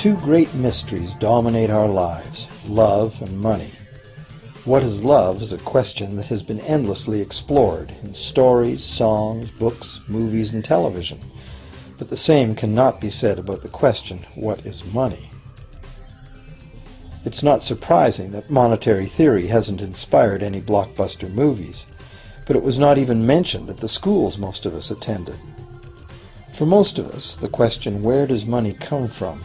Two great mysteries dominate our lives, love and money. What is love is a question that has been endlessly explored in stories, songs, books, movies, and television. But the same cannot be said about the question, what is money? It's not surprising that monetary theory hasn't inspired any blockbuster movies, but it was not even mentioned at the schools most of us attended. For most of us, the question, where does money come from,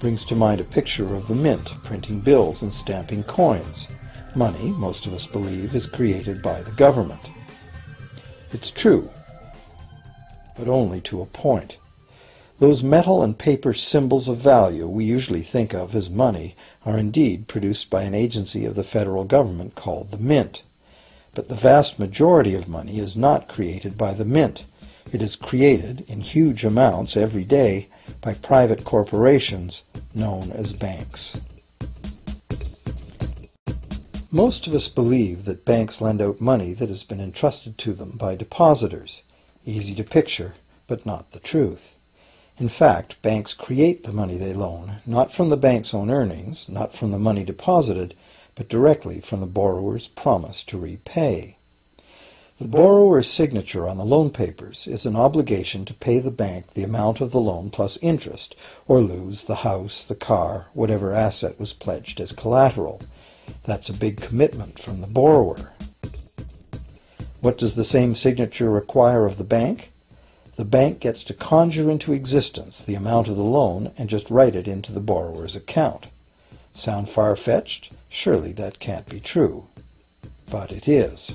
brings to mind a picture of the mint printing bills and stamping coins. Money, most of us believe, is created by the government. It's true, but only to a point. Those metal and paper symbols of value we usually think of as money are indeed produced by an agency of the federal government called the Mint. But the vast majority of money is not created by the Mint. It is created in huge amounts every day by private corporations known as banks. Most of us believe that banks lend out money that has been entrusted to them by depositors. Easy to picture, but not the truth. In fact, banks create the money they loan, not from the bank's own earnings, not from the money deposited, but directly from the borrower's promise to repay. The borrower's signature on the loan papers is an obligation to pay the bank the amount of the loan plus interest, or lose the house, the car, whatever asset was pledged as collateral. That's a big commitment from the borrower. What does the same signature require of the bank? The bank gets to conjure into existence the amount of the loan and just write it into the borrower's account. Sound far-fetched? Surely that can't be true. But it is.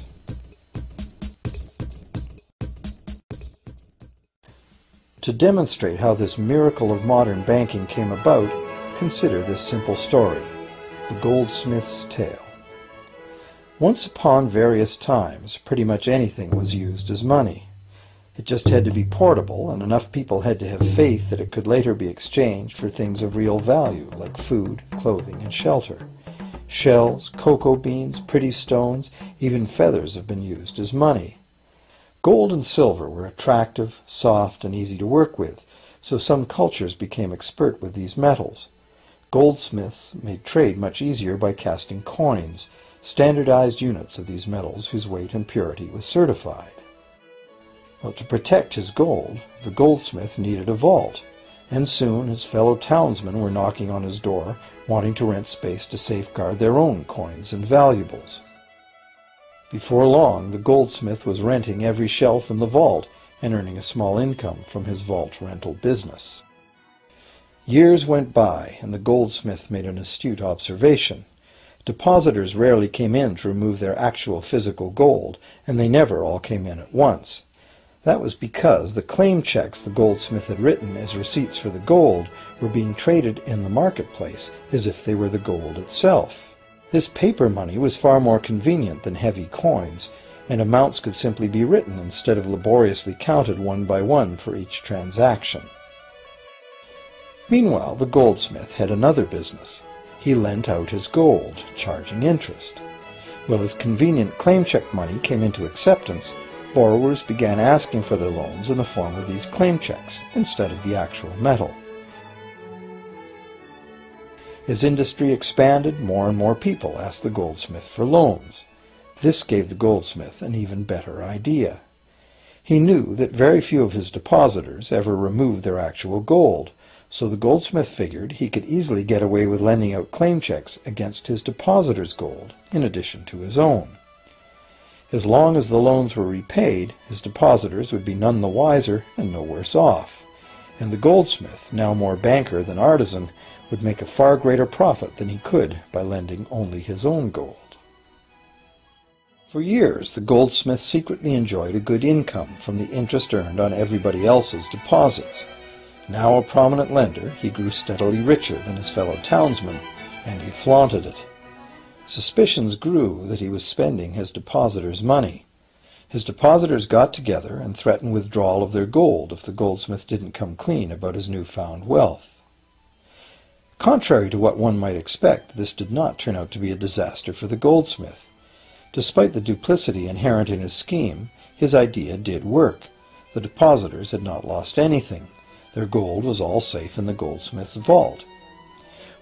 To demonstrate how this miracle of modern banking came about, consider this simple story, the goldsmith's tale. Once upon various times, pretty much anything was used as money. It just had to be portable, and enough people had to have faith that it could later be exchanged for things of real value, like food, clothing, and shelter. Shells, cocoa beans, pretty stones, even feathers have been used as money. Gold and silver were attractive, soft, and easy to work with, so some cultures became expert with these metals. Goldsmiths made trade much easier by casting coins, standardized units of these metals whose weight and purity was certified. Well, to protect his gold, the goldsmith needed a vault, and soon his fellow townsmen were knocking on his door, wanting to rent space to safeguard their own coins and valuables. Before long, the goldsmith was renting every shelf in the vault and earning a small income from his vault rental business. Years went by, and the goldsmith made an astute observation. Depositors rarely came in to remove their actual physical gold, and they never all came in at once. That was because the claim checks the goldsmith had written as receipts for the gold were being traded in the marketplace as if they were the gold itself. This paper money was far more convenient than heavy coins, and amounts could simply be written instead of laboriously counted one by one for each transaction. Meanwhile, the goldsmith had another business. He lent out his gold, charging interest. Well, as convenient claim check money came into acceptance, borrowers began asking for their loans in the form of these claim checks instead of the actual metal. As industry expanded, more and more people asked the goldsmith for loans. This gave the goldsmith an even better idea. He knew that very few of his depositors ever removed their actual gold, so the goldsmith figured he could easily get away with lending out claim checks against his depositors' gold, in addition to his own. As long as the loans were repaid, his depositors would be none the wiser and no worse off, and the goldsmith, now more banker than artisan, would make a far greater profit than he could by lending only his own gold. For years, the goldsmith secretly enjoyed a good income from the interest earned on everybody else's deposits. Now a prominent lender, he grew steadily richer than his fellow townsmen, and he flaunted it. Suspicions grew that he was spending his depositors' money. His depositors got together and threatened withdrawal of their gold if the goldsmith didn't come clean about his newfound wealth. Contrary to what one might expect, this did not turn out to be a disaster for the goldsmith. Despite the duplicity inherent in his scheme, his idea did work. The depositors had not lost anything. Their gold was all safe in the goldsmith's vault.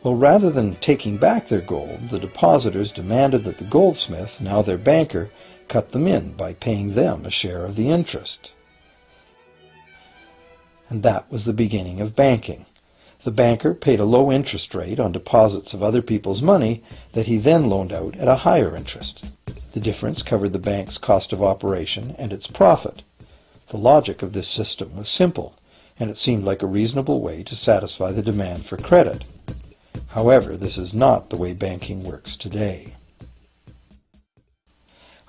Well, rather than taking back their gold, the depositors demanded that the goldsmith, now their banker, cut them in by paying them a share of the interest. And that was the beginning of banking. The banker paid a low interest rate on deposits of other people's money that he then loaned out at a higher interest. The difference covered the bank's cost of operation and its profit. The logic of this system was simple, and it seemed like a reasonable way to satisfy the demand for credit. However, this is not the way banking works today.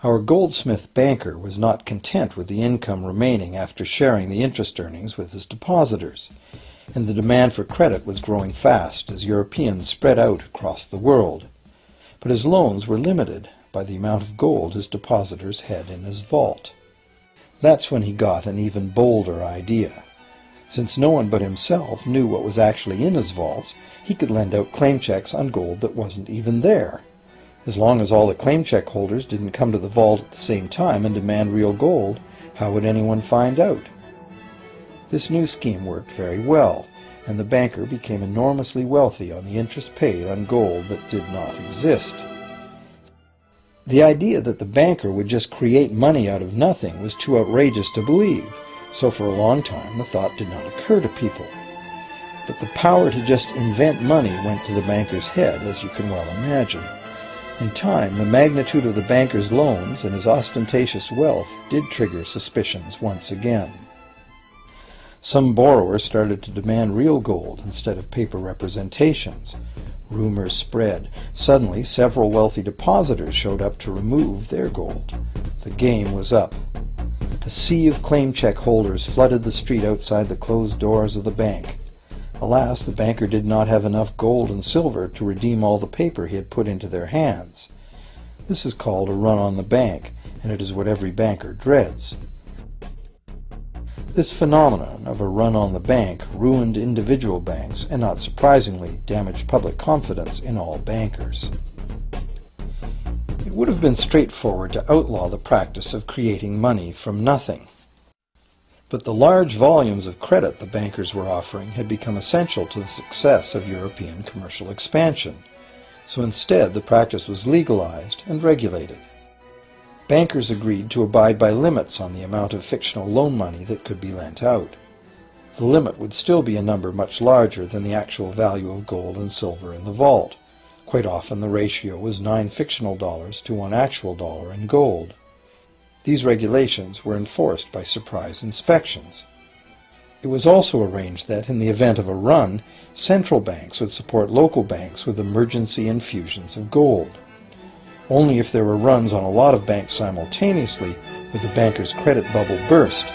Our goldsmith banker was not content with the income remaining after sharing the interest earnings with his depositors, and the demand for credit was growing fast as Europeans spread out across the world. But his loans were limited by the amount of gold his depositors had in his vault. That's when he got an even bolder idea. Since no one but himself knew what was actually in his vaults, he could lend out claim checks on gold that wasn't even there. As long as all the claim check holders didn't come to the vault at the same time and demand real gold, how would anyone find out? This new scheme worked very well, and the banker became enormously wealthy on the interest paid on gold that did not exist. The idea that the banker would just create money out of nothing was too outrageous to believe, so for a long time the thought did not occur to people. But the power to just invent money went to the banker's head, as you can well imagine. In time, the magnitude of the banker's loans and his ostentatious wealth did trigger suspicions once again. Some borrowers started to demand real gold instead of paper representations. Rumors spread. Suddenly, several wealthy depositors showed up to remove their gold. The game was up. A sea of claim check holders flooded the street outside the closed doors of the bank. Alas, the banker did not have enough gold and silver to redeem all the paper he had put into their hands. This is called a run on the bank, and it is what every banker dreads. This phenomenon of a run on the bank ruined individual banks and, not surprisingly, damaged public confidence in all bankers. It would have been straightforward to outlaw the practice of creating money from nothing. But the large volumes of credit the bankers were offering had become essential to the success of European commercial expansion, so instead the practice was legalized and regulated. Bankers agreed to abide by limits on the amount of fictional loan money that could be lent out. The limit would still be a number much larger than the actual value of gold and silver in the vault. Quite often the ratio was 9 fictional dollars to 1 actual dollar in gold. These regulations were enforced by surprise inspections. It was also arranged that, in the event of a run, central banks would support local banks with emergency infusions of gold. Only if there were runs on a lot of banks simultaneously would the banker's credit bubble burst,